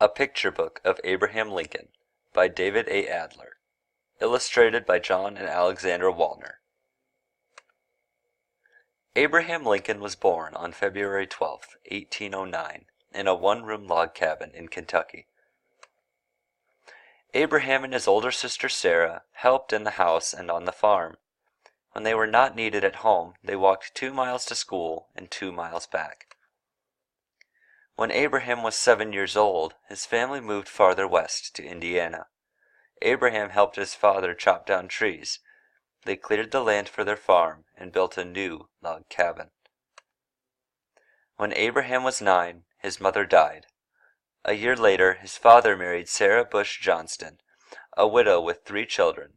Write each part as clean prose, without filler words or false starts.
A Picture Book of Abraham Lincoln by David A. Adler. Illustrated by John and Alexandra Wallner. Abraham Lincoln was born on February 12, 1809, in a one-room log cabin in Kentucky. Abraham and his older sister Sarah helped in the house and on the farm. When they were not needed at home, they walked 2 miles to school and 2 miles back. When Abraham was 7 years old, his family moved farther west to Indiana. Abraham helped his father chop down trees. They cleared the land for their farm and built a new log cabin. When Abraham was 9, his mother died. A year later, his father married Sarah Bush Johnston, a widow with 3 children.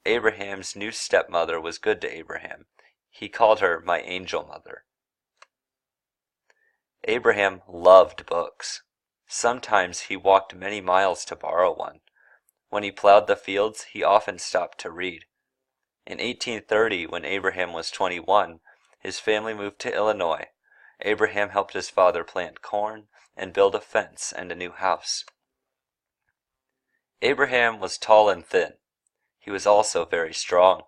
Abraham's new stepmother was good to Abraham. He called her my angel mother. Abraham loved books. Sometimes he walked many miles to borrow one. When he plowed the fields, he often stopped to read. In 1830, when Abraham was 21, his family moved to Illinois. Abraham helped his father plant corn and build a fence and a new house. Abraham was tall and thin. He was also very strong.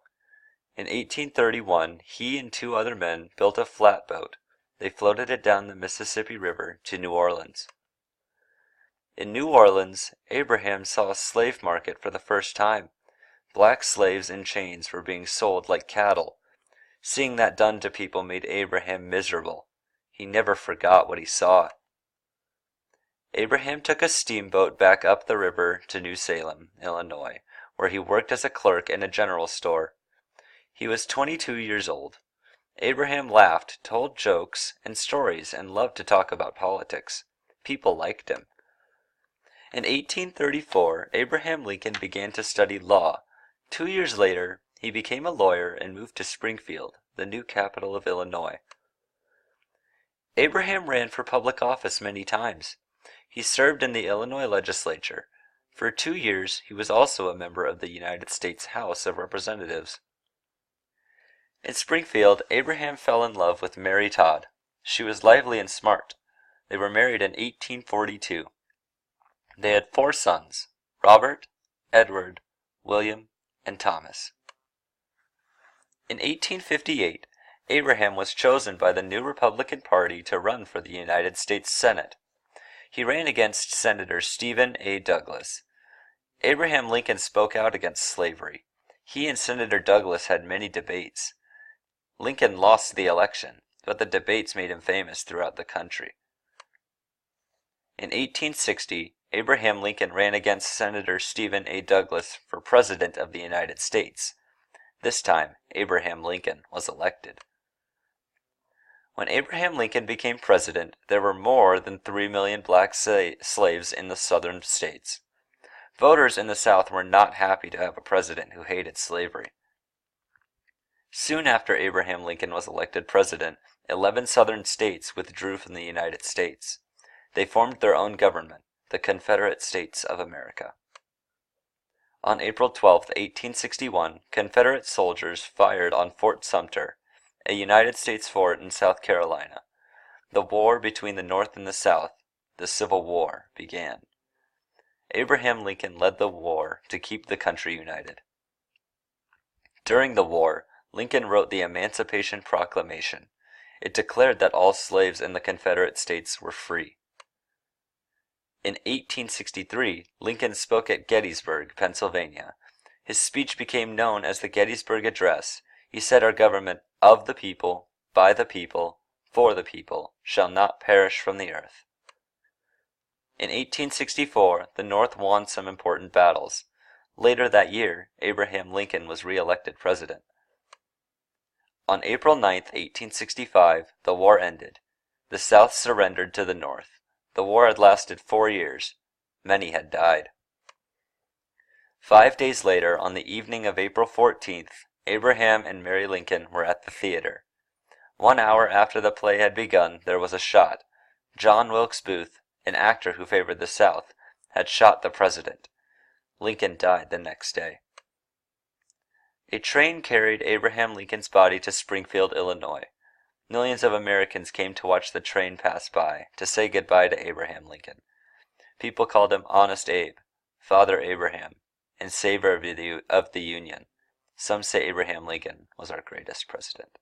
In 1831, he and 2 other men built a flatboat. They floated it down the Mississippi River to New Orleans. In New Orleans, Abraham saw a slave market for the first time. Black slaves in chains were being sold like cattle. Seeing that done to people made Abraham miserable. He never forgot what he saw. Abraham took a steamboat back up the river to New Salem, Illinois, where he worked as a clerk in a general store. He was 22 years old. Abraham laughed, told jokes and stories, and loved to talk about politics. People liked him. In 1834, Abraham Lincoln began to study law. 2 years later, he became a lawyer and moved to Springfield, the new capital of Illinois. Abraham ran for public office many times. He served in the Illinois legislature. For 2 years, he was also a member of the United States House of Representatives. In Springfield, Abraham fell in love with Mary Todd. She was lively and smart. They were married in 1842. They had 4 sons, Robert, Edward, William, and Thomas. In 1858, Abraham was chosen by the new Republican Party to run for the United States Senate. He ran against Senator Stephen A. Douglas. Abraham Lincoln spoke out against slavery. He and Senator Douglas had many debates. Lincoln lost the election, but the debates made him famous throughout the country. In 1860, Abraham Lincoln ran against Senator Stephen A. Douglas for President of the United States. This time, Abraham Lincoln was elected. When Abraham Lincoln became president, there were more than 3 million black slaves in the southern states. Voters in the South were not happy to have a president who hated slavery. Soon after Abraham Lincoln was elected president, 11 southern states withdrew from the United States. They formed their own government, the Confederate States of America. On April 12, 1861, Confederate soldiers fired on Fort Sumter, a United States fort in South Carolina. The war between the North and the South, the Civil War, began. Abraham Lincoln led the war to keep the country united. During the war, Lincoln wrote the Emancipation Proclamation. It declared that all slaves in the Confederate States were free. In 1863, Lincoln spoke at Gettysburg, Pennsylvania. His speech became known as the Gettysburg Address. He said our government, of the people, by the people, for the people, shall not perish from the earth. In 1864, the North won some important battles. Later that year, Abraham Lincoln was re-elected president. On April 9, 1865, the war ended. The South surrendered to the North. The war had lasted 4 years. Many had died. 5 days later, on the evening of April 14th, Abraham and Mary Lincoln were at the theater. 1 hour after the play had begun, there was a shot. John Wilkes Booth, an actor who favored the South, had shot the president. Lincoln died the next day. A train carried Abraham Lincoln's body to Springfield, Illinois. Millions of Americans came to watch the train pass by, to say goodbye to Abraham Lincoln. People called him Honest Abe, Father Abraham, and Savior of the Union. Some say Abraham Lincoln was our greatest president.